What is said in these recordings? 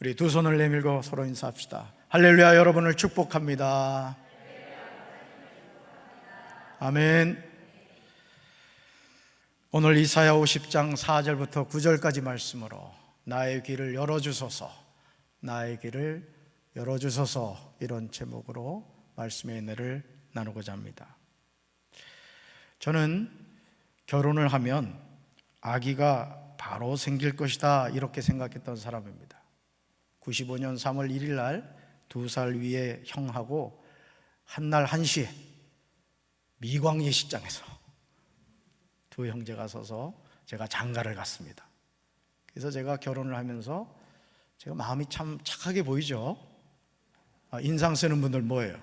우리 두 손을 내밀고 서로 인사합시다. 할렐루야. 여러분을 축복합니다. 아멘. 오늘 이사야 50장 4절부터 9절까지 말씀으로 나의 귀를 열어주소서, 나의 귀를 열어주소서, 이런 제목으로 말씀의 은혜를 나누고자 합니다. 저는 결혼을 하면 아기가 바로 생길 것이다, 이렇게 생각했던 사람입니다. 95년 3월 1일 날 2살 위의 형하고 한날 1시에 미광 예식장에서 두 형제가 서서 제가 장가를 갔습니다. 그래서 제가 결혼을 하면서 제가 마음이 참 착하게 보이죠. 인상 쓰는 분들 뭐예요?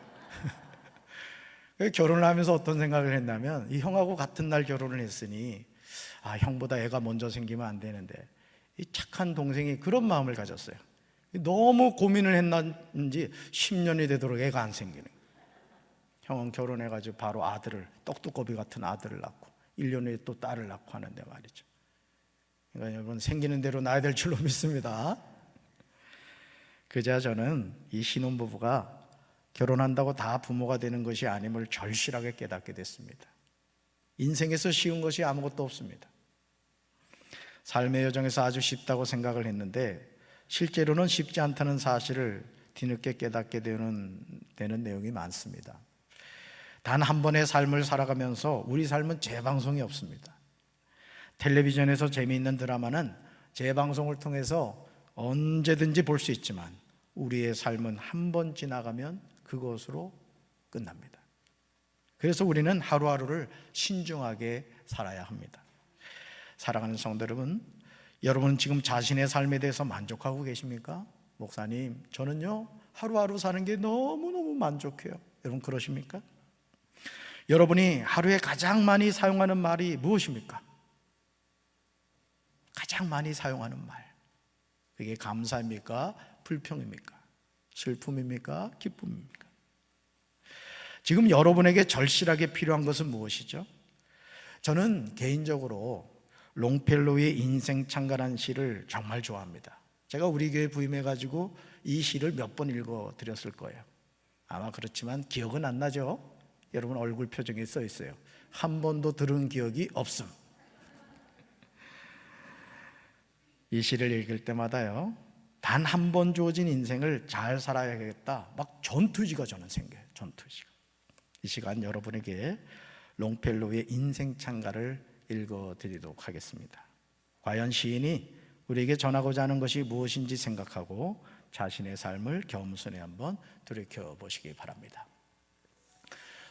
결혼을 하면서 어떤 생각을 했냐면, 이 형하고 같은 날 결혼을 했으니 형보다 애가 먼저 생기면 안 되는데, 이 착한 동생이 그런 마음을 가졌어요. 너무 고민을 했는지 10년이 되도록 애가 안 생기는 거예요. 형은 결혼해가지고 바로 아들을, 떡두꺼비 같은 아들을 낳고 1년 후에 또 딸을 낳고 하는데 말이죠. 그러니까 여러분, 생기는 대로 낳아야 될 줄로 믿습니다. 그자 저는 이 신혼부부가 결혼한다고 다 부모가 되는 것이 아님을 절실하게 깨닫게 됐습니다. 인생에서 쉬운 것이 아무것도 없습니다. 삶의 여정에서 아주 쉽다고 생각을 했는데 실제로는 쉽지 않다는 사실을 뒤늦게 깨닫게 되는 내용이 많습니다. 단 한 번의 삶을 살아가면서 우리 삶은 재방송이 없습니다. 텔레비전에서 재미있는 드라마는 재방송을 통해서 언제든지 볼 수 있지만 우리의 삶은 한 번 지나가면 그것으로 끝납니다. 그래서 우리는 하루하루를 신중하게 살아야 합니다. 사랑하는 성도 여러분, 여러분은 지금 자신의 삶에 대해서 만족하고 계십니까? 목사님, 저는요 하루하루 사는 게 너무너무 만족해요. 여러분 그러십니까? 여러분이 하루에 가장 많이 사용하는 말이 무엇입니까? 가장 많이 사용하는 말, 그게 감사입니까? 불평입니까? 슬픔입니까? 기쁨입니까? 지금 여러분에게 절실하게 필요한 것은 무엇이죠? 저는 개인적으로 롱펠로우의 인생 창가라는 시를 정말 좋아합니다. 제가 우리 교회 부임해가지고 이 시를 몇 번 읽어드렸을 거예요. 아마 그렇지만 기억은 안 나죠? 여러분 얼굴 표정에 써 있어요. 한 번도 들은 기억이 없음. 이 시를 읽을 때마다요, 단 한 번 주어진 인생을 잘 살아야겠다, 막 전투지가 저는 생겨요. 전투지가. 이 시간 여러분에게 롱펠로우의 인생 창가를 읽어드리도록 하겠습니다. 과연 시인이 우리에게 전하고자 하는 것이 무엇인지 생각하고 자신의 삶을 겸손히 한번 돌이켜보시기 바랍니다.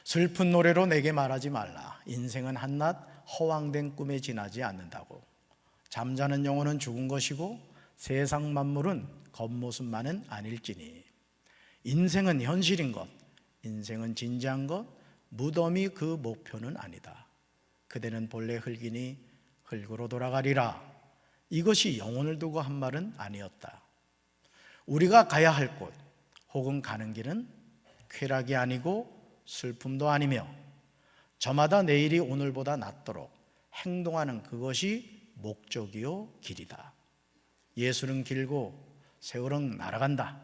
슬픈 노래로 내게 말하지 말라. 인생은 한낱 허황된 꿈에 지나지 않는다고. 잠자는 영혼은 죽은 것이고 세상 만물은 겉모습만은 아닐지니. 인생은 현실인 것, 인생은 진지한 것, 무덤이 그 목표는 아니다. 그대는 본래 흙이니 흙으로 돌아가리라. 이것이 영혼을 두고 한 말은 아니었다. 우리가 가야 할 곳 혹은 가는 길은 쾌락이 아니고 슬픔도 아니며 저마다 내일이 오늘보다 낫도록 행동하는 그것이 목적이요 길이다. 예수는 길고 세월은 날아간다.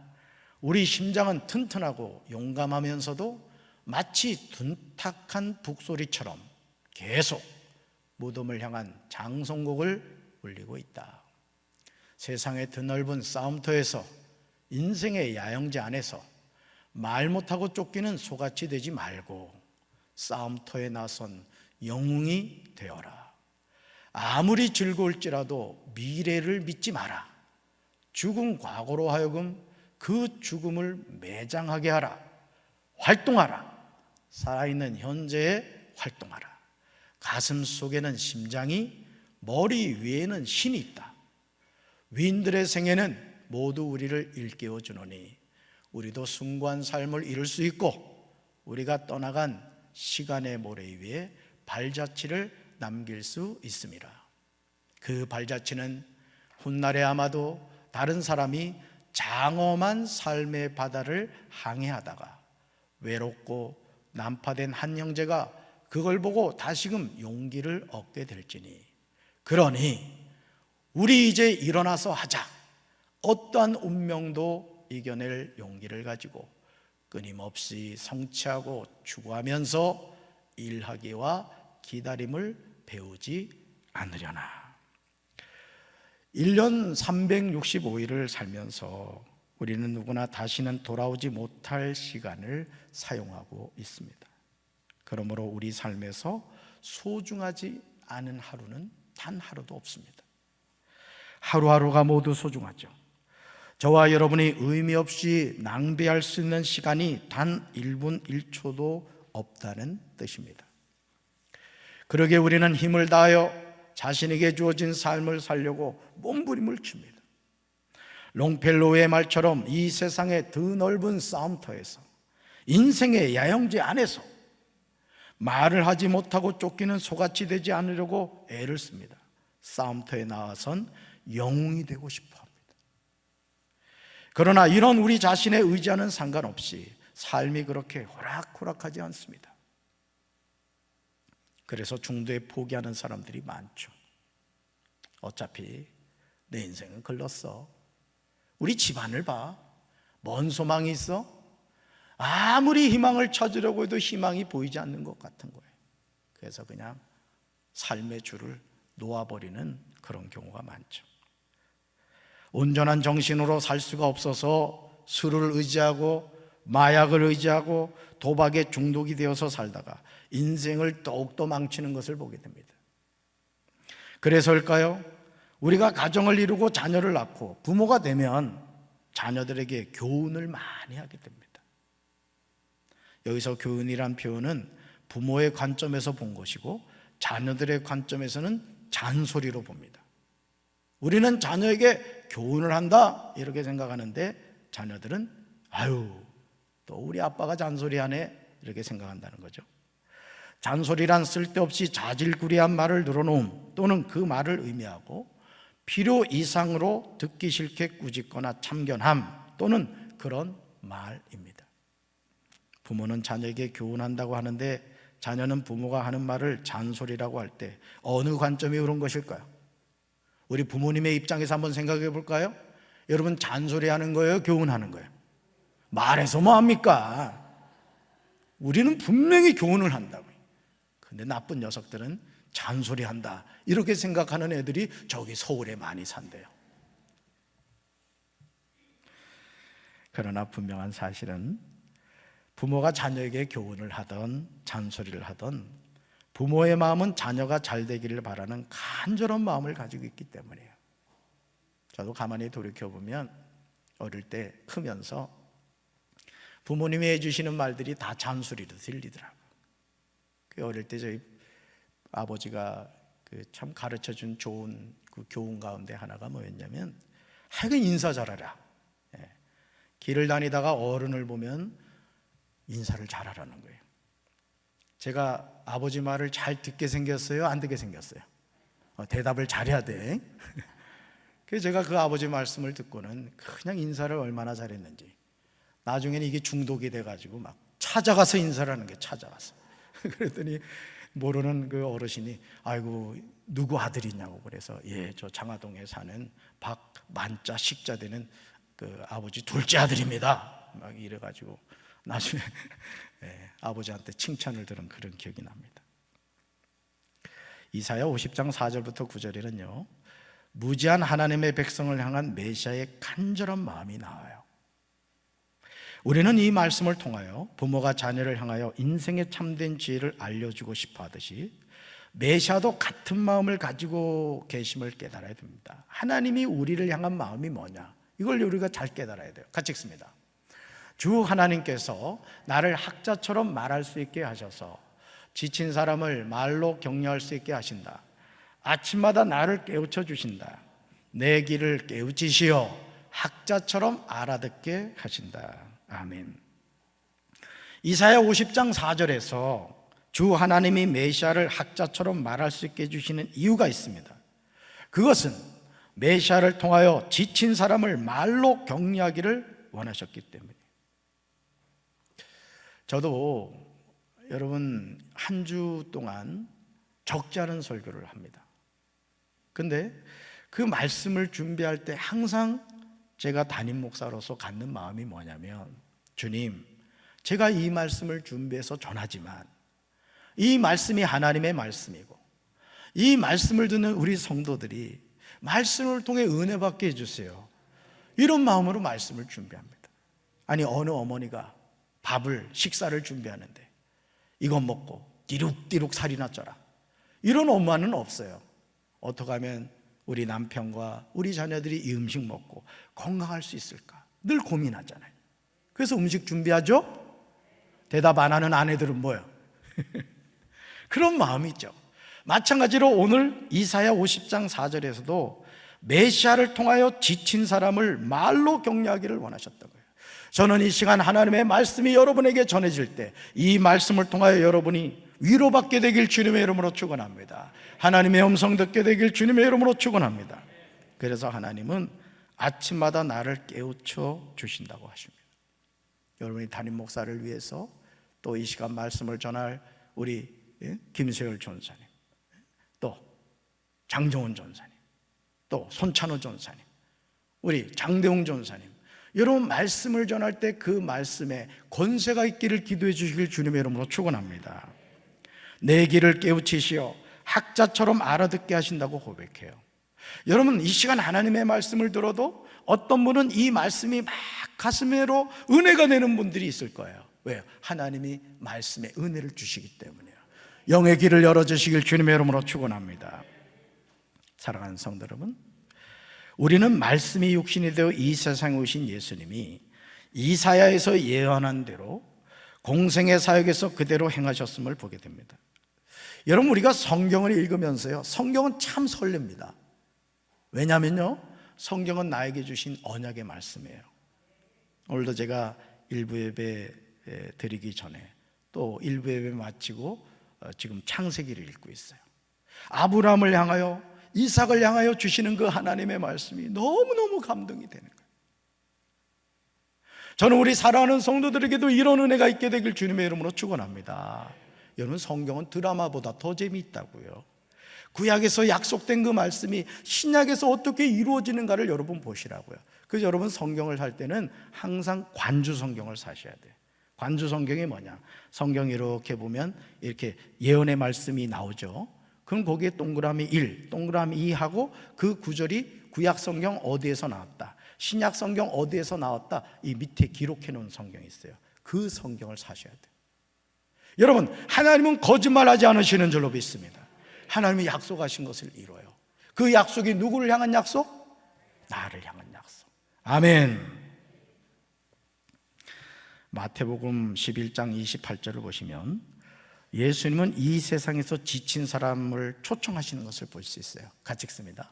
우리 심장은 튼튼하고 용감하면서도 마치 둔탁한 북소리처럼 계속 무덤을 향한 장송곡을 울리고 있다. 세상의 드넓은 싸움터에서, 인생의 야영지 안에서 말 못하고 쫓기는 소같이 되지 말고 싸움터에 나선 영웅이 되어라. 아무리 즐거울지라도 미래를 믿지 마라. 죽은 과거로 하여금 그 죽음을 매장하게 하라. 활동하라. 살아있는 현재에 활동하라. 가슴 속에는 심장이, 머리 위에는 신이 있다. 위인들의 생애는 모두 우리를 일깨워 주노니 우리도 숭고한 삶을 이룰 수 있고 우리가 떠나간 시간의 모래 위에 발자취를 남길 수 있음이라. 그 발자취는 훗날에 아마도 다른 사람이 장엄한 삶의 바다를 항해하다가 외롭고 난파된 한 형제가 그걸 보고 다시금 용기를 얻게 될지니. 그러니 우리 이제 일어나서 하자. 어떠한 운명도 이겨낼 용기를 가지고 끊임없이 성취하고 추구하면서 일하기와 기다림을 배우지 않으려나. 1년 365일을 살면서 우리는 누구나 다시는 돌아오지 못할 시간을 사용하고 있습니다. 그러므로 우리 삶에서 소중하지 않은 하루는 단 하루도 없습니다. 하루하루가 모두 소중하죠. 저와 여러분이 의미 없이 낭비할 수 있는 시간이 단 1분 1초도 없다는 뜻입니다. 그러기에 우리는 힘을 다하여 자신에게 주어진 삶을 살려고 몸부림을 칩니다. 롱펠로우의 말처럼 이 세상의 드넓은 싸움터에서, 인생의 야영지 안에서 말을 하지 못하고 쫓기는 소같이 되지 않으려고 애를 씁니다. 싸움터에 나와선 영웅이 되고 싶어 합니다. 그러나 이런 우리 자신의 의지와는 상관없이 삶이 그렇게 호락호락하지 않습니다. 그래서 중도에 포기하는 사람들이 많죠. 어차피 내 인생은 글렀어. 우리 집안을 봐. 뭔 소망이 있어? 아무리 희망을 찾으려고 해도 희망이 보이지 않는 것 같은 거예요. 그래서 그냥 삶의 줄을 놓아버리는 그런 경우가 많죠. 온전한 정신으로 살 수가 없어서 술을 의지하고 마약을 의지하고 도박에 중독이 되어서 살다가 인생을 더욱더 망치는 것을 보게 됩니다. 그래서일까요? 우리가 가정을 이루고 자녀를 낳고 부모가 되면 자녀들에게 교훈을 많이 하게 됩니다. 여기서 교훈이란 표현은 부모의 관점에서 본 것이고 자녀들의 관점에서는 잔소리로 봅니다. 우리는 자녀에게 교훈을 한다 이렇게 생각하는데 자녀들은 아유, 또 우리 아빠가 잔소리하네 이렇게 생각한다는 거죠. 잔소리란 쓸데없이 자질구레한 말을 늘어놓음 또는 그 말을 의미하고 필요 이상으로 듣기 싫게 꾸짖거나 참견함 또는 그런 말입니다. 부모는 자녀에게 교훈한다고 하는데 자녀는 부모가 하는 말을 잔소리라고 할 때 어느 관점이 옳은 것일까요? 우리 부모님의 입장에서 한번 생각해 볼까요? 여러분, 잔소리하는 거예요? 교훈하는 거예요? 말해서 뭐합니까? 우리는 분명히 교훈을 한다고요. 근데 나쁜 녀석들은 잔소리한다 이렇게 생각하는 애들이 저기 서울에 많이 산대요. 그러나 분명한 사실은 부모가 자녀에게 교훈을 하던 잔소리를 하던 부모의 마음은 자녀가 잘 되기를 바라는 간절한 마음을 가지고 있기 때문이에요. 저도 가만히 돌이켜보면 어릴 때 크면서 부모님이 해주시는 말들이 다 잔소리로 들리더라고요. 어릴 때 저희 아버지가 참 가르쳐준 좋은 그 교훈 가운데 하나가 뭐였냐면 하여간 인사 잘하라. 길을 다니다가 어른을 보면 인사를 잘하라는 거예요. 제가 아버지 말을 잘 듣게 생겼어요? 안 듣게 생겼어요? 대답을 잘해야 돼. 그래서 제가 그 아버지 말씀을 듣고는 그냥 인사를 얼마나 잘했는지 나중에는 이게 중독이 돼가지고 막 찾아가서 인사를 하는 게 찾아가서 그랬더니 모르는 그 어르신이 아이고 누구 아들이냐고 그래서 예, 저 장화동에 사는 박만자 식자 되는 그 아버지 둘째 아들입니다. 막 이래가지고 나중에 아버지한테 칭찬을 들은 그런 기억이 납니다. 이사야 50장 4절부터 9절에는요 무지한 하나님의 백성을 향한 메시아의 간절한 마음이 나와요. 우리는 이 말씀을 통하여 부모가 자녀를 향하여 인생의 참된 지혜를 알려주고 싶어 하듯이 메시아도 같은 마음을 가지고 계심을 깨달아야 됩니다. 하나님이 우리를 향한 마음이 뭐냐, 이걸 우리가 잘 깨달아야 돼요. 같이 읽습니다. 주 하나님께서 나를 학자처럼 말할 수 있게 하셔서 지친 사람을 말로 격려할 수 있게 하신다. 아침마다 나를 깨우쳐 주신다. 내 길을 깨우치시어 학자처럼 알아듣게 하신다. 아멘. 이사야 50장 4절에서 주 하나님이 메시아를 학자처럼 말할 수 있게 해주시는 이유가 있습니다. 그것은 메시아를 통하여 지친 사람을 말로 격려하기를 원하셨기 때문이에요. 저도 여러분 한 주 동안 적지 않은 설교를 합니다. 근데 그 말씀을 준비할 때 항상 제가 담임 목사로서 갖는 마음이 뭐냐면, 주님, 제가 이 말씀을 준비해서 전하지만 이 말씀이 하나님의 말씀이고 이 말씀을 듣는 우리 성도들이 말씀을 통해 은혜 받게 해주세요. 이런 마음으로 말씀을 준비합니다. 아니, 어느 어머니가 식사를 준비하는데 이것 먹고 띠룩띠룩 살이나 쪄라, 이런 엄마는 없어요. 어떻게 하면 우리 남편과 우리 자녀들이 이 음식 먹고 건강할 수 있을까 늘 고민하잖아요. 그래서 음식 준비하죠? 대답 안 하는 아내들은 뭐예요? 그런 마음이 있죠. 마찬가지로 오늘 이사야 50장 4절에서도 메시아를 통하여 지친 사람을 말로 격려하기를 원하셨다고요. 저는 이 시간 하나님의 말씀이 여러분에게 전해질 때 이 말씀을 통하여 여러분이 위로받게 되길 주님의 이름으로 축원합니다. 하나님의 음성 듣게 되길 주님의 이름으로 축원합니다. 그래서 하나님은 아침마다 나를 깨우쳐 주신다고 하십니다. 여러분이 담임 목사를 위해서 또 이 시간 말씀을 전할 우리 김세열 전사님, 또 장정훈 전사님, 또 손찬호 전사님, 우리 장대웅 전사님, 여러분 말씀을 전할 때 그 말씀에 권세가 있기를 기도해 주시길 주님의 이름으로 축원합니다. 내 귀를 깨우치시어 학자처럼 알아듣게 하신다고 고백해요. 여러분, 이 시간 하나님의 말씀을 들어도 어떤 분은 이 말씀이 막 가슴으로 은혜가 되는 분들이 있을 거예요. 왜요? 하나님이 말씀에 은혜를 주시기 때문이에요. 영의 길을 열어주시길 주님의 이름으로 축원합니다. 사랑하는 성도 여러분, 우리는 말씀이 육신이 되어 이 세상에 오신 예수님이 이사야에서 예언한 대로 공생의 사역에서 그대로 행하셨음을 보게 됩니다. 여러분, 우리가 성경을 읽으면서요, 성경은 참 설렙니다. 왜냐면요, 성경은 나에게 주신 언약의 말씀이에요. 오늘도 제가 일부 예배 드리기 전에 또 일부 예배 마치고 지금 창세기를 읽고 있어요. 아브라함을 향하여, 이삭을 향하여 주시는 그 하나님의 말씀이 너무너무 감동이 되는 거예요. 저는 우리 사랑하는 성도들에게도 이런 은혜가 있게 되길 주님의 이름으로 축원합니다. 여러분, 성경은 드라마보다 더 재미있다고요. 구약에서 약속된 그 말씀이 신약에서 어떻게 이루어지는가를 여러분 보시라고요. 그래서 여러분 성경을 살 때는 항상 관주 성경을 사셔야 돼요. 관주 성경이 뭐냐? 성경 이렇게 보면 이렇게 예언의 말씀이 나오죠. 그럼 거기에 동그라미 1, 동그라미 2 하고 그 구절이 구약 성경 어디에서 나왔다, 신약 성경 어디에서 나왔다, 이 밑에 기록해 놓은 성경이 있어요. 그 성경을 사셔야 돼요. 여러분, 하나님은 거짓말하지 않으시는 줄로 믿습니다. 하나님이 약속하신 것을 이뤄요. 그 약속이 누구를 향한 약속? 나를 향한 약속. 아멘. 마태복음 11장 28절을 보시면 예수님은 이 세상에서 지친 사람을 초청하시는 것을 볼 수 있어요. 같이 읽습니다.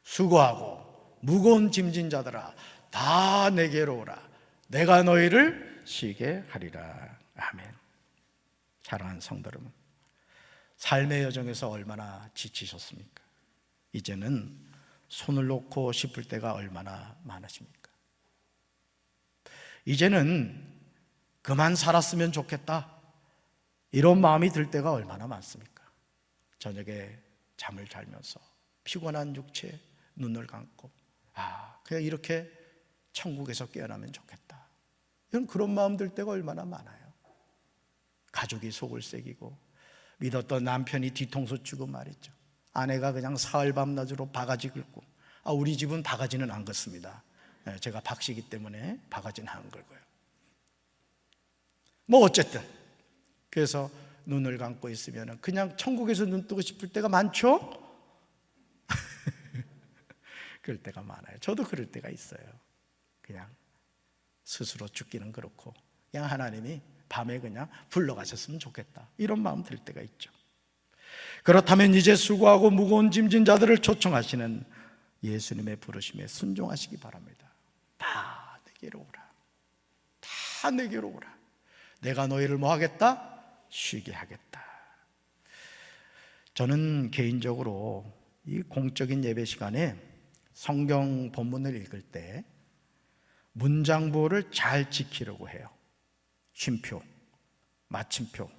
수고하고 무거운 짐진 자들아, 다 내게로 오라. 내가 너희를 쉬게 하리라. 아멘. 사랑하는 성도 여러분, 삶의 여정에서 얼마나 지치셨습니까? 이제는 손을 놓고 싶을 때가 얼마나 많으십니까? 이제는 그만 살았으면 좋겠다, 이런 마음이 들 때가 얼마나 많습니까? 저녁에 잠을 자면서 피곤한 육체에 눈을 감고 그냥 이렇게 천국에서 깨어나면 좋겠다, 이런 그런 마음 들 때가 얼마나 많아요. 가족이 속을 새기고 믿었던 남편이 뒤통수 치고 말이죠. 아내가 그냥 사흘 밤낮으로 바가지 긁고, 우리 집은 바가지는 안 긁습니다. 제가 박씨이기 때문에 바가지는 안 긁어요. 뭐 어쨌든 그래서 눈을 감고 있으면 그냥 천국에서 눈 뜨고 싶을 때가 많죠? 그럴 때가 많아요. 저도 그럴 때가 있어요. 그냥 스스로 죽기는 그렇고 그냥 하나님이 밤에 그냥 불러가셨으면 좋겠다, 이런 마음 들 때가 있죠. 그렇다면 이제 수고하고 무거운 짐진 자들을 초청하시는 예수님의 부르심에 순종하시기 바랍니다. 다 내게로 오라. 다 내게로 오라. 내가 너희를 뭐 하겠다? 쉬게 하겠다. 저는 개인적으로 이 공적인 예배 시간에 성경 본문을 읽을 때 문장부를 잘 지키려고 해요. 쉼표, 마침표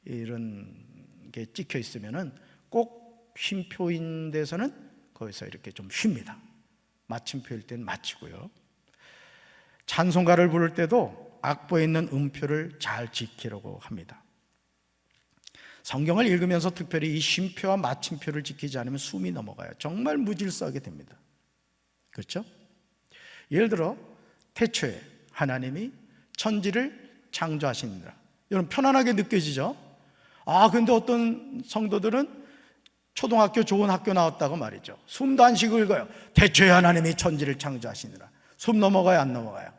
이런 게 찍혀 있으면은 꼭 쉼표인 데서는 거기서 이렇게 좀 쉽니다. 마침표일 땐 마치고요. 찬송가를 부를 때도 악보에 있는 음표를 잘 지키려고 합니다. 성경을 읽으면서 특별히 이 쉼표와 마침표를 지키지 않으면 숨이 넘어가요. 정말 무질서하게 됩니다. 그렇죠? 예를 들어 태초에 하나님이 천지를 창조하시니라. 여러분 편안하게 느껴지죠? 근데 어떤 성도들은 초등학교 좋은 학교 나왔다고 말이죠. 숨도 안 쉬고 읽어요. 태초에 하나님이 천지를 창조하시니라. 숨 넘어가요, 안 넘어가요?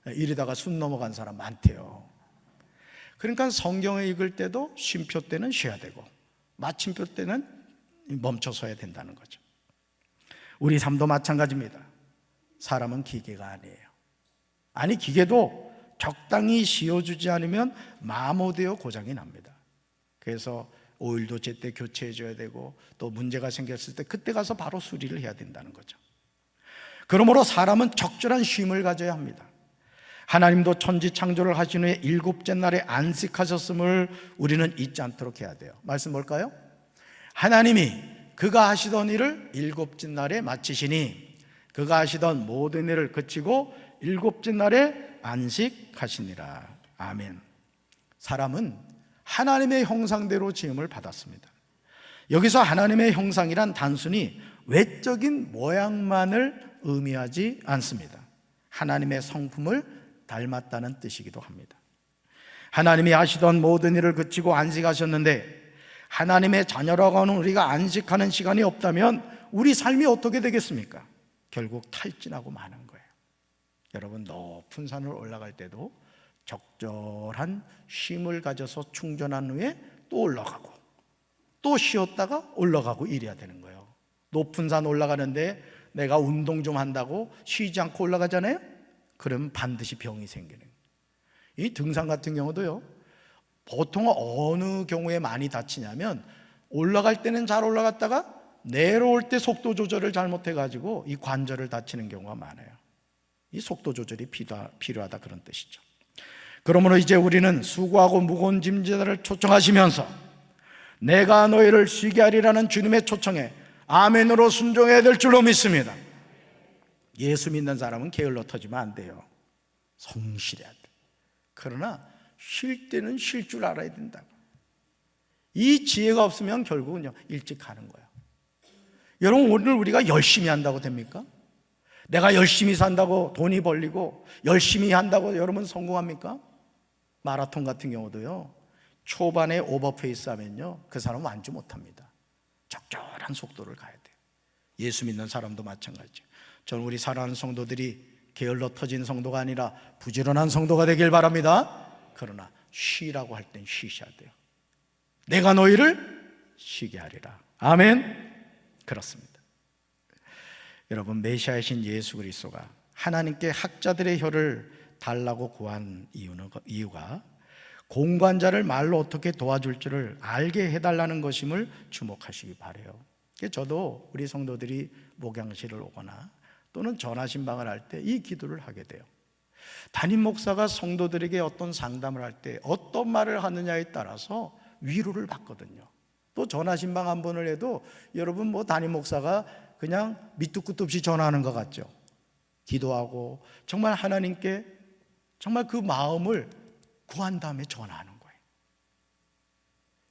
이러다가 숨 넘어간 사람 많대요. 그러니까 성경을 읽을 때도 쉼표 때는 쉬어야 되고 마침표 때는 멈춰서야 된다는 거죠. 우리 삶도 마찬가지입니다. 사람은 기계가 아니에요. 아니, 기계도 적당히 씌워주지 않으면 마모되어 고장이 납니다. 그래서 오일도 제때 교체해 줘야 되고 또 문제가 생겼을 때 그때 가서 바로 수리를 해야 된다는 거죠. 그러므로 사람은 적절한 쉼을 가져야 합니다. 하나님도 천지 창조를 하신 후에 일곱째 날에 안식하셨음을 우리는 잊지 않도록 해야 돼요. 말씀 뭘까요? 하나님이 그가 하시던 일을 일곱째 날에 마치시니 그가 하시던 모든 일을 그치고 일곱째 날에 안식하시니라. 아멘. 사람은 하나님의 형상대로 지음을 받았습니다. 여기서 하나님의 형상이란 단순히 외적인 모양만을 의미하지 않습니다. 하나님의 성품을 닮았다는 뜻이기도 합니다. 하나님이 하시던 모든 일을 그치고 안식하셨는데 하나님의 자녀라고 하는 우리가 안식하는 시간이 없다면 우리 삶이 어떻게 되겠습니까? 결국 탈진하고 마는 거예요. 여러분, 높은 산을 올라갈 때도 적절한 쉼을 가져서 충전한 후에 또 올라가고 또 쉬었다가 올라가고 이래야 되는 거예요. 높은 산 올라가는데 내가 운동 좀 한다고 쉬지 않고 올라가잖아요? 그러면 반드시 병이 생기는 거예요. 이 등산 같은 경우도요, 보통 어느 경우에 많이 다치냐면 올라갈 때는 잘 올라갔다가 내려올 때 속도 조절을 잘못해가지고 이 관절을 다치는 경우가 많아요. 이 속도 조절이 필요하다 그런 뜻이죠. 그러므로 이제 우리는 수고하고 무거운 짐자들을 초청하시면서 내가 너희를 쉬게 하리라는 주님의 초청에 아멘으로 순종해야 될 줄로 믿습니다. 예수 믿는 사람은 게을러 터지면 안 돼요. 성실해야 돼. 그러나 쉴 때는 쉴 줄 알아야 된다고. 이 지혜가 없으면 결국은요 일찍 가는 거예요. 여러분, 오늘 우리가 열심히 한다고 됩니까? 내가 열심히 산다고 돈이 벌리고 열심히 한다고 여러분 성공합니까? 마라톤 같은 경우도요, 초반에 오버페이스 하면요 그 사람은 완주 못합니다. 적절한 속도를 가야 돼요. 예수 믿는 사람도 마찬가지죠. 저는 우리 사랑하는 성도들이 게을러 터진 성도가 아니라 부지런한 성도가 되길 바랍니다. 그러나 쉬라고 할 땐 쉬셔야 돼요. 내가 너희를 쉬게 하리라. 아멘. 그렇습니다. 여러분, 메시아이신 예수 그리스도가 하나님께 학자들의 혀를 달라고 구한 이유가 공관자를 말로 어떻게 도와줄 줄을 알게 해달라는 것임을 주목하시기 바라요. 저도 우리 성도들이 목양실을 오거나 또는 전화신방을 할 때 이 기도를 하게 돼요. 담임 목사가 성도들에게 어떤 상담을 할 때 어떤 말을 하느냐에 따라서 위로를 받거든요. 또 전화신방 한 번을 해도 여러분 담임 목사가 그냥 밑도 끝도 없이 전화하는 것 같죠. 기도하고 정말 하나님께 정말 그 마음을 구한 다음에 전화하는 거예요.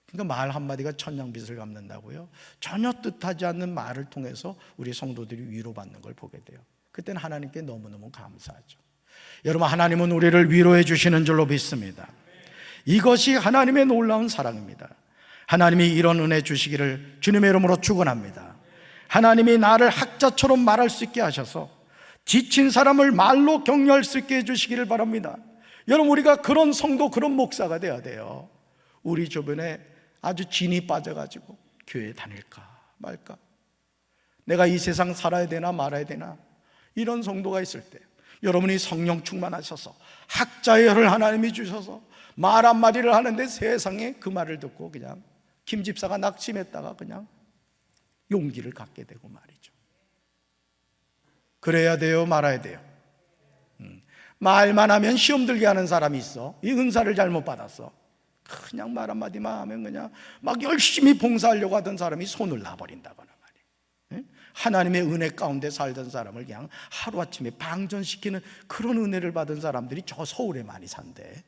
그러니까 말 한마디가 천냥빚을 갚는다고요. 전혀 뜻하지 않는 말을 통해서 우리 성도들이 위로받는 걸 보게 돼요. 그때는 하나님께 너무너무 감사하죠. 여러분, 하나님은 우리를 위로해 주시는 줄로 믿습니다. 이것이 하나님의 놀라운 사랑입니다. 하나님이 이런 은혜 주시기를 주님의 이름으로 축원합니다. 하나님이 나를 학자처럼 말할 수 있게 하셔서 지친 사람을 말로 격려할 수 있게 해주시기를 바랍니다. 여러분, 우리가 그런 성도, 그런 목사가 돼야 돼요. 우리 주변에 아주 진이 빠져가지고 교회 다닐까 말까, 내가 이 세상 살아야 되나 말아야 되나, 이런 성도가 있을 때 여러분이 성령 충만하셔서 학자의 혀를 하나님이 주셔서 말 한마디를 하는데 세상에 그 말을 듣고 그냥 김 집사가 낙심했다가 그냥 용기를 갖게 되고 말이죠. 그래야 돼요, 말아야 돼요? 말만 하면 시험 들게 하는 사람이 있어. 이 은사를 잘못 받았어. 그냥 말 한마디만 하면 그냥 막 열심히 봉사하려고 하던 사람이 손을 놔버린다거나 말이에요. 하나님의 은혜 가운데 살던 사람을 그냥 하루아침에 방전시키는 그런 은혜를 받은 사람들이 저 서울에 많이 산대.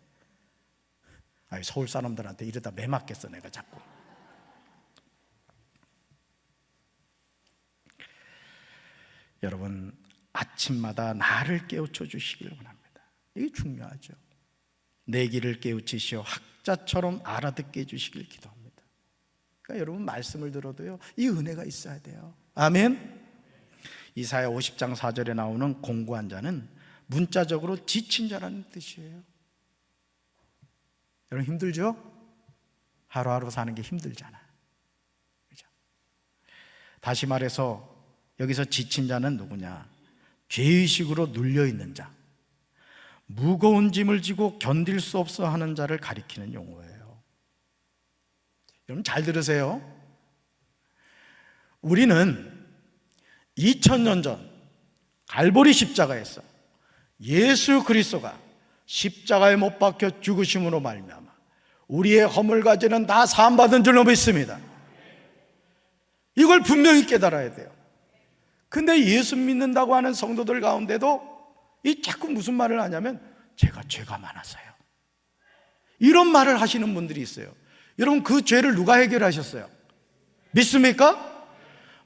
아니, 서울 사람들한테 이러다 매 맞겠어 내가 자꾸. 여러분, 아침마다 나를 깨우쳐 주시길 원합니다. 이게 중요하죠. 내 길을 깨우치시어 학자처럼 알아듣게 해주시길 기도합니다. 그러니까 여러분, 말씀을 들어도요, 이 은혜가 있어야 돼요. 아멘. 이사야 50장 4절에 나오는 공고한 자는 문자적으로 지친 자라는 뜻이에요. 여러분, 힘들죠? 하루하루 사는 게 힘들잖아. 그렇죠? 다시 말해서 여기서 지친 자는 누구냐? 죄의식으로 눌려있는 자, 무거운 짐을 지고 견딜 수 없어 하는 자를 가리키는 용어예요. 여러분, 잘 들으세요. 우리는 2000년 전 갈보리 십자가에서 예수 그리스도가 십자가에 못 박혀 죽으심으로 말미암아 우리의 허물과 죄는 다 사함받은 줄로 믿습니다. 이걸 분명히 깨달아야 돼요. 근데 예수 믿는다고 하는 성도들 가운데도 이 자꾸 무슨 말을 하냐면 제가 죄가 많아서요, 이런 말을 하시는 분들이 있어요. 여러분, 그 죄를 누가 해결하셨어요? 믿습니까?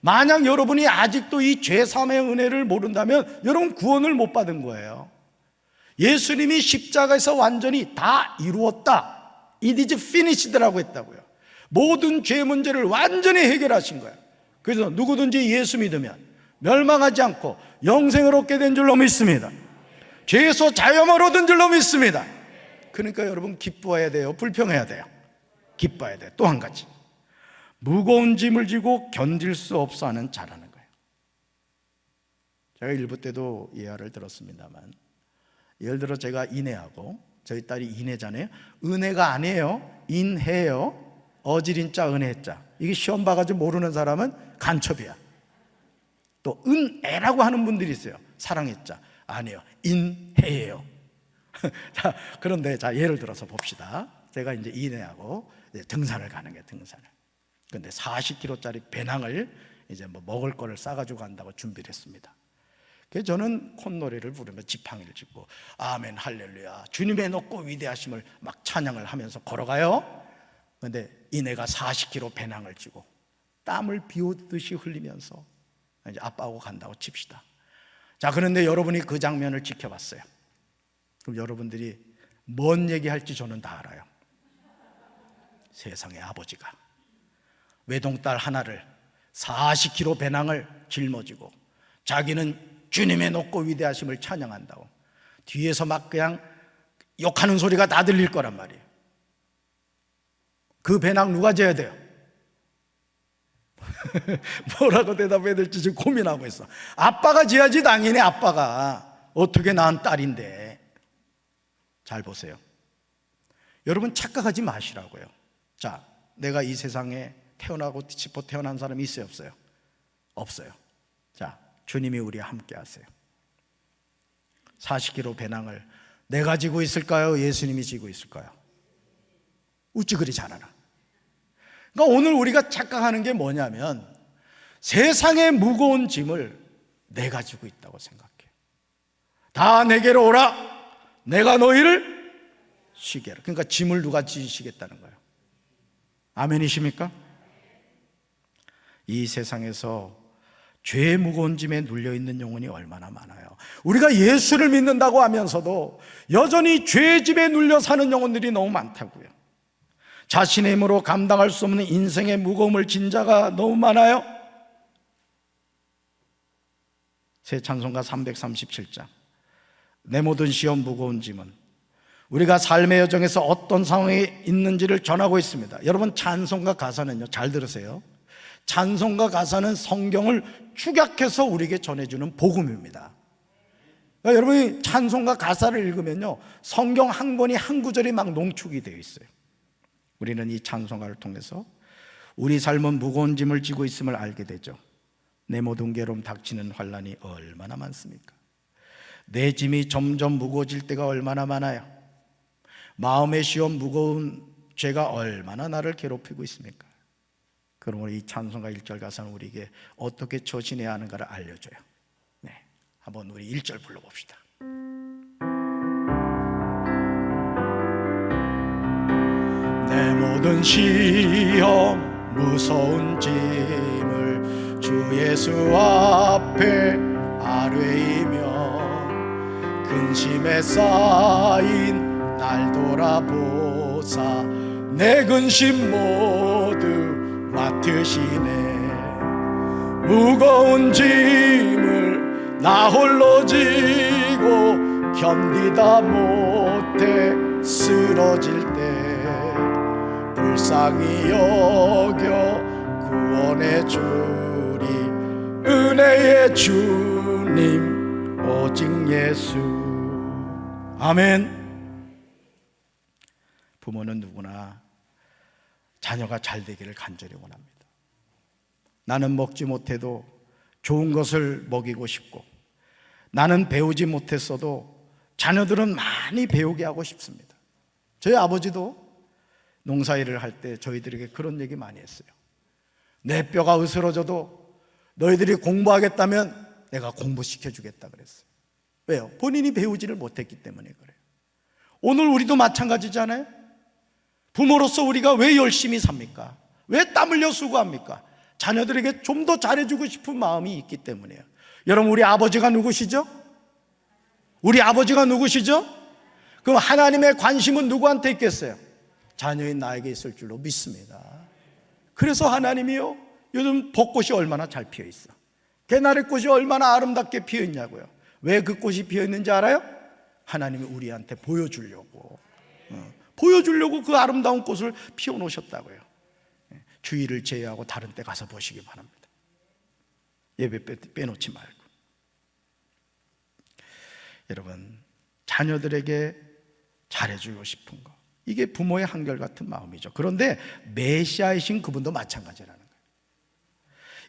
만약 여러분이 아직도 이 죄사함의 은혜를 모른다면 여러분 구원을 못 받은 거예요. 예수님이 십자가에서 완전히 다 이루었다, It is finished라고 했다고요. 모든 죄 문제를 완전히 해결하신 거예요. 그래서 누구든지 예수 믿으면 멸망하지 않고 영생을 얻게 된 줄로 믿습니다. 죄에서 자유함을 얻은 줄로 믿습니다. 그러니까 여러분, 기뻐해야 돼요? 불평해야 돼요? 기뻐해야 돼요. 또 한 가지, 무거운 짐을 지고 견딜 수 없어 하는 자라는 거예요. 제가 일부 때도 예화를 들었습니다만, 예를 들어 제가 인애하고, 저희 딸이 인애잖아요. 은혜가 아니에요, 인해요. 어지린자 은혜자. 이게 시험 봐가지고 모르는 사람은 간첩이야. 또 은애라고 하는 분들이 있어요. 사랑했자. 아니에요, 인해예요. 자, 그런데 자, 예를 들어서 봅시다. 제가 이제 인애하고 이제 등산을 가는 게 등산을. 근데 40kg짜리 배낭을 이제 뭐 먹을 거를 싸가지고 간다고 준비를 했습니다. 그래서 저는 콧노래를 부르며 지팡이를 짚고 아멘 할렐루야 주님의 높고 위대하심을 막 찬양을 하면서 걸어가요. 근데 이내가 40kg 배낭을 쥐고 땀을 비오듯이 흘리면서 이제 아빠하고 간다고 칩시다. 자, 그런데 여러분이 그 장면을 지켜봤어요. 그럼 여러분들이 뭔 얘기할지 저는 다 알아요. 세상의 아버지가 외동딸 하나를 40kg 배낭을 짊어지고 자기는 주님의 높고 위대하심을 찬양한다고 뒤에서 막 그냥 욕하는 소리가 다 들릴 거란 말이에요. 그 배낭 누가 져야 돼요? 뭐라고 대답해야 될지 지금 고민하고 있어. 아빠가 져야지. 당연히 아빠가. 어떻게 낳은 딸인데. 잘 보세요. 여러분, 착각하지 마시라고요. 자, 내가 이 세상에 태어나고 싶어 태어난 사람이 있어요, 없어요? 없어요. 자, 주님이 우리와 함께 하세요. 40kg 배낭을 내가 지고 있을까요? 예수님이 지고 있을까요? 어찌 그리 잘하나? 그러니까 오늘 우리가 착각하는 게 뭐냐면 세상의 무거운 짐을 내가 지고 있다고 생각해요. 다 내게로 오라, 내가 너희를 쉬게 하라. 그러니까 짐을 누가 지시겠다는 거예요? 아멘이십니까? 이 세상에서 죄의 무거운 짐에 눌려있는 영혼이 얼마나 많아요. 우리가 예수를 믿는다고 하면서도 여전히 죄의 짐에 눌려 사는 영혼들이 너무 많다고요. 자신의 힘으로 감당할 수 없는 인생의 무거움을 진 자가 너무 많아요. 새 찬송가 337장, 내 모든 시험 무거운 짐은, 우리가 삶의 여정에서 어떤 상황에 있는지를 전하고 있습니다. 여러분, 찬송가 가사는요, 잘 들으세요. 찬송가 가사는 성경을 축약해서 우리에게 전해주는 복음입니다. 그러니까 여러분이 찬송가 가사를 읽으면요, 성경 한 권이 한 구절이 막 농축이 되어 있어요. 우리는 이 찬송가를 통해서 우리 삶은 무거운 짐을 지고 있음을 알게 되죠. 내 모든 괴로움 닥치는 환난이 얼마나 많습니까? 내 짐이 점점 무거워질 때가 얼마나 많아요. 마음의 시험 무거운 죄가 얼마나 나를 괴롭히고 있습니까? 그러므로 이 찬송가 1절 가사는 우리에게 어떻게 처신해야 하는가를 알려줘요. 네, 한번 우리 1절 불러봅시다. 내 모든 시험 무서운 짐을 주 예수 앞에 아뢰이며 근심에 쌓인 날 돌아보사 내 근심 모두 맡으시네. 무거운 짐을 나 홀로 지고 견디다 못해 쓰러질 때 불쌍히 여겨 구원해 주리 은혜의 주님 오직 예수. 아멘. 부모는 누구나 자녀가 잘 되기를 간절히 원합니다. 나는 먹지 못해도 좋은 것을 먹이고 싶고, 나는 배우지 못했어도 자녀들은 많이 배우게 하고 싶습니다. 저희 아버지도 농사일을 할 때 저희들에게 그런 얘기 많이 했어요. 내 뼈가 으스러져도 너희들이 공부하겠다면 내가 공부시켜주겠다 그랬어요. 왜요? 본인이 배우지를 못했기 때문에 그래요. 오늘 우리도 마찬가지잖아요. 부모로서 우리가 왜 열심히 삽니까? 왜 땀 흘려 수고합니까? 자녀들에게 좀 더 잘해주고 싶은 마음이 있기 때문이에요. 여러분, 우리 아버지가 누구시죠? 우리 아버지가 누구시죠? 그럼 하나님의 관심은 누구한테 있겠어요? 자녀인 나에게 있을 줄로 믿습니다. 그래서 하나님이요, 요즘 벚꽃이 얼마나 잘 피어 있어. 개나리꽃이 얼마나 아름답게 피어 있냐고요. 왜 그 꽃이 피어 있는지 알아요? 하나님이 우리한테 보여주려고 그 아름다운 꽃을 피워 놓으셨다고요. 주일을 제외하고 다른 때 가서 보시기 바랍니다. 예배 빼놓지 말고. 여러분, 자녀들에게 잘해주고 싶은 거, 이게 부모의 한결같은 마음이죠. 그런데 메시아이신 그분도 마찬가지라는 거예요.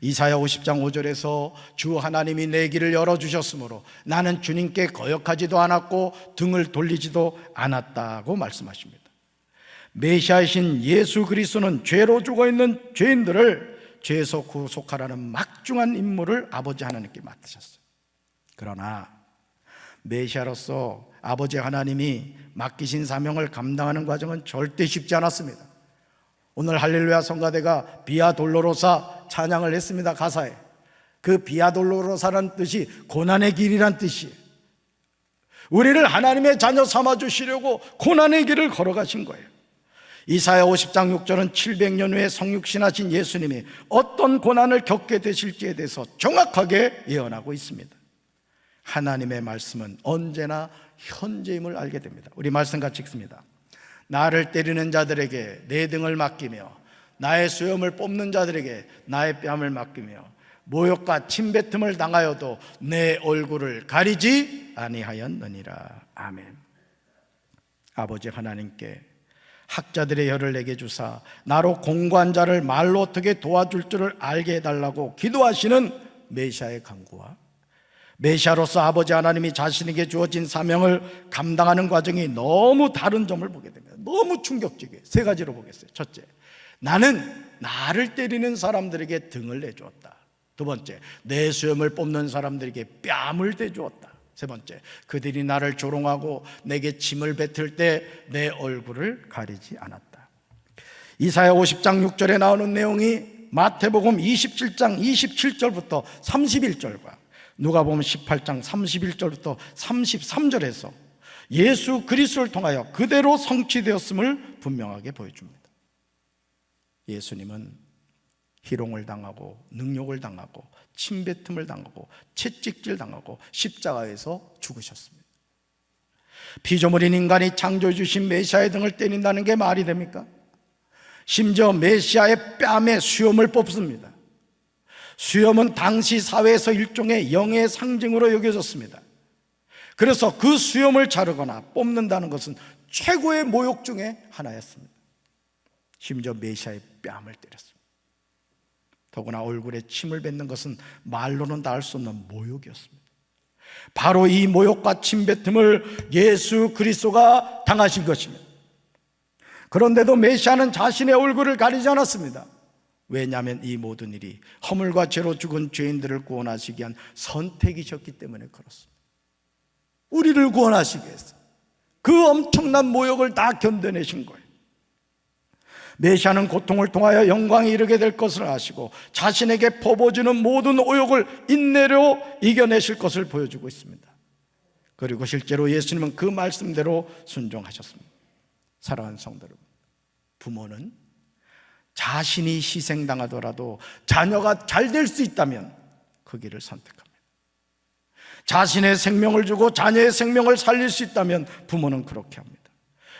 이사야 50장 5절에서 주 하나님이 내 길을 열어주셨으므로 나는 주님께 거역하지도 않았고 등을 돌리지도 않았다고 말씀하십니다. 메시아이신 예수 그리스도는 죄로 죽어있는 죄인들을 죄에서 구속하라는 막중한 임무를 아버지 하나님께 맡으셨어요. 그러나 메시아로서 아버지 하나님이 맡기신 사명을 감당하는 과정은 절대 쉽지 않았습니다. 오늘 할렐루야 성가대가 비아 돌로로사 찬양을 했습니다. 가사에 그 비아 돌로로사라는 뜻이 고난의 길이란 뜻이에요. 우리를 하나님의 자녀 삼아주시려고 고난의 길을 걸어가신 거예요. 이사야 50장 6절은 700년 후에 성육신하신 예수님이 어떤 고난을 겪게 되실지에 대해서 정확하게 예언하고 있습니다. 하나님의 말씀은 언제나 현재임을 알게 됩니다. 우리 말씀 같이 읽습니다. 나를 때리는 자들에게 내 등을 맡기며 나의 수염을 뽑는 자들에게 나의 뺨을 맡기며 모욕과 침뱉음을 당하여도 내 얼굴을 가리지 아니하였느니라. 아멘. 아버지 하나님께 학자들의 혀를 내게 주사 나로 공고한 자를 말로 어떻게 도와줄 줄을 알게 해달라고 기도하시는 메시아의 간구와 메시아로서 아버지 하나님이 자신에게 주어진 사명을 감당하는 과정이 너무 다른 점을 보게 됩니다. 너무 충격적이에요. 세 가지로 보겠어요. 첫째, 나는 나를 때리는 사람들에게 등을 내주었다. 두 번째, 내 수염을 뽑는 사람들에게 뺨을 대주었다. 세 번째, 그들이 나를 조롱하고 내게 침을 뱉을 때 내 얼굴을 가리지 않았다. 이사야 50장 6절에 나오는 내용이 마태복음 27장 27절부터 31절과 누가복음 18장 31절부터 33절에서 예수 그리스도를 통하여 그대로 성취되었음을 분명하게 보여줍니다. 예수님은 희롱을 당하고 능욕을 당하고 침뱉음을 당하고 채찍질 당하고 십자가에서 죽으셨습니다. 피조물인 인간이 창조해 주신 메시아의 등을 때린다는 게 말이 됩니까? 심지어 메시아의 뺨에 수염을 뽑습니다. 수염은 당시 사회에서 일종의 영의 상징으로 여겨졌습니다. 그래서 그 수염을 자르거나 뽑는다는 것은 최고의 모욕 중에 하나였습니다. 심지어 메시아의 뺨을 때렸습니다. 더구나 얼굴에 침을 뱉는 것은 말로는 다 할 수 없는 모욕이었습니다. 바로 이 모욕과 침뱉음을 예수 그리스도가 당하신 것입니다. 그런데도 메시아는 자신의 얼굴을 가리지 않았습니다. 왜냐하면 이 모든 일이 허물과 죄로 죽은 죄인들을 구원하시기 위한 선택이셨기 때문에 그렇습니다. 우리를 구원하시기 위해서 그 엄청난 모욕을 다 견뎌내신 거예요. 메시아는 고통을 통하여 영광에 이르게 될 것을 아시고 자신에게 퍼부어지는 모든 오욕을 인내로 이겨내실 것을 보여주고 있습니다. 그리고 실제로 예수님은 그 말씀대로 순종하셨습니다. 사랑하는 성도 여러분, 부모는 자신이 희생당하더라도 자녀가 잘 될 수 있다면 그 길을 선택합니다. 자신의 생명을 주고 자녀의 생명을 살릴 수 있다면 부모는 그렇게 합니다.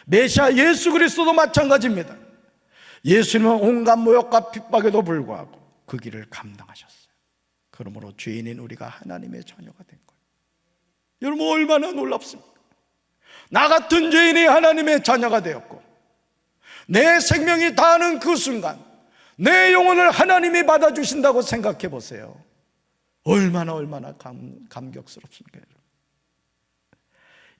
메시아 예수 그리스도도 마찬가지입니다. 예수님은 온갖 모욕과 핍박에도 불구하고 그 길을 감당하셨어요. 그러므로 죄인인 우리가 하나님의 자녀가 된 거예요. 여러분, 얼마나 놀랍습니까? 나 같은 죄인이 하나님의 자녀가 되었고, 내 생명이 다하는 그 순간 내 영혼을 하나님이 받아주신다고 생각해 보세요. 얼마나 감격스럽습니까?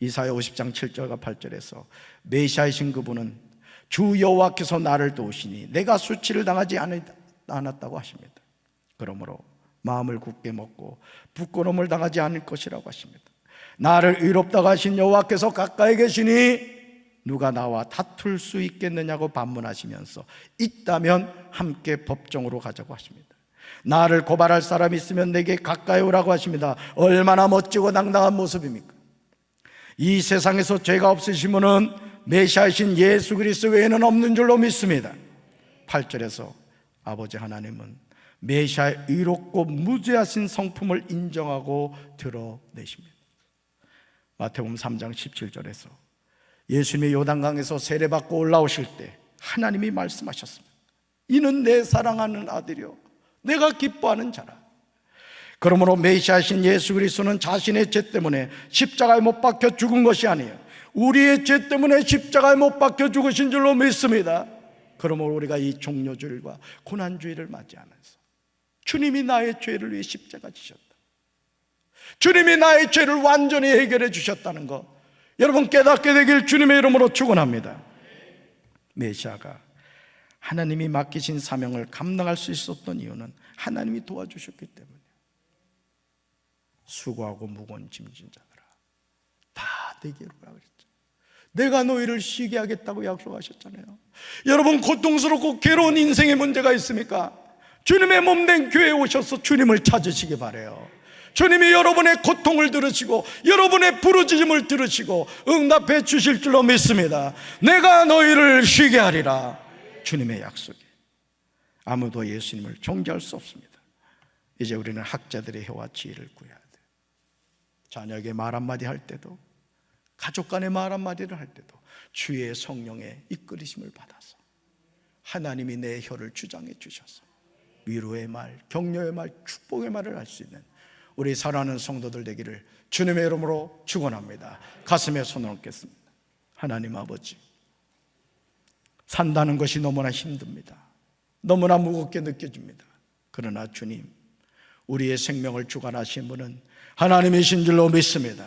이사야 50장 7절과 8절에서 메시아이신 그분은 주 여호와께서 나를 도우시니 내가 수치를 당하지 않았다고 하십니다. 그러므로 마음을 굳게 먹고 부끄러움을 당하지 않을 것이라고 하십니다. 나를 의롭다고 하신 여호와께서 가까이 계시니 누가 나와 다툴 수 있겠느냐고 반문하시면서 있다면 함께 법정으로 가자고 하십니다. 나를 고발할 사람이 있으면 내게 가까이 오라고 하십니다. 얼마나 멋지고 당당한 모습입니까? 이 세상에서 죄가 없으신 분은 메시아이신 예수 그리스도 외에는 없는 줄로 믿습니다. 8절에서 아버지 하나님은 메시아의 의롭고 무죄하신 성품을 인정하고 드러내십니다. 마태복음 3장 17절에서 예수님이 요단강에서 세례받고 올라오실 때 하나님이 말씀하셨습니다. 이는 내 사랑하는 아들이요 내가 기뻐하는 자라. 그러므로 메시아신 예수 그리스도는 자신의 죄 때문에 십자가에 못 박혀 죽은 것이 아니에요. 우리의 죄 때문에 십자가에 못 박혀 죽으신 줄로 믿습니다. 그러므로 우리가 이 종료주일과 고난주일을 맞이하면서 주님이 나의 죄를 위해 십자가 지셨다, 주님이 나의 죄를 완전히 해결해 주셨다는 것 여러분 깨닫게 되길 주님의 이름으로 축원합니다. 메시아가 하나님이 맡기신 사명을 감당할 수 있었던 이유는 하나님이 도와주셨기 때문에. 수고하고 무거운 짐진 자들아 다 내게로 오라 그랬죠. 내가 너희를 쉬게 하겠다고 약속하셨잖아요. 여러분, 고통스럽고 괴로운 인생의 문제가 있습니까? 주님의 몸된 교회에 오셔서 주님을 찾으시기 바라요. 주님이 여러분의 고통을 들으시고 여러분의 부르짖음을 들으시고 응답해 주실 줄로 믿습니다. 내가 너희를 쉬게 하리라. 주님의 약속이 아무도 예수님을 정죄할 수 없습니다. 이제 우리는 학자들의 혀와 지혜를 구해야 돼요. 자녀에게 말 한마디 할 때도, 가족 간의 말 한마디를 할 때도 주의 성령의 이끌으심을 받아서 하나님이 내 혀를 주장해 주셔서 위로의 말, 격려의 말, 축복의 말을 할 수 있는 우리 사랑하는 성도들 되기를 주님의 이름으로 축원합니다. 가슴에 손을 얹겠습니다. 하나님 아버지, 산다는 것이 너무나 힘듭니다. 너무나 무겁게 느껴집니다. 그러나 주님, 우리의 생명을 주관하신 분은 하나님이신 줄로 믿습니다.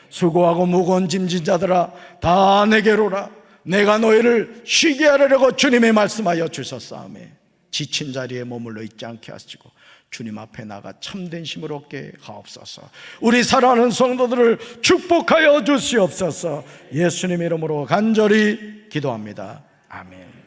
수고하고 무거운 짐진 자들아 다 내게로 오라. 내가 너희를 쉬게 하려고 주님이 말씀하여 주셨사오매 지친 자리에 머물러 있지 않게 하시고 주님 앞에 나가 참된 힘을 얻게 하옵소서. 우리 사랑하는 성도들을 축복하여 주시옵소서. 예수님 이름으로 간절히 기도합니다. 아멘.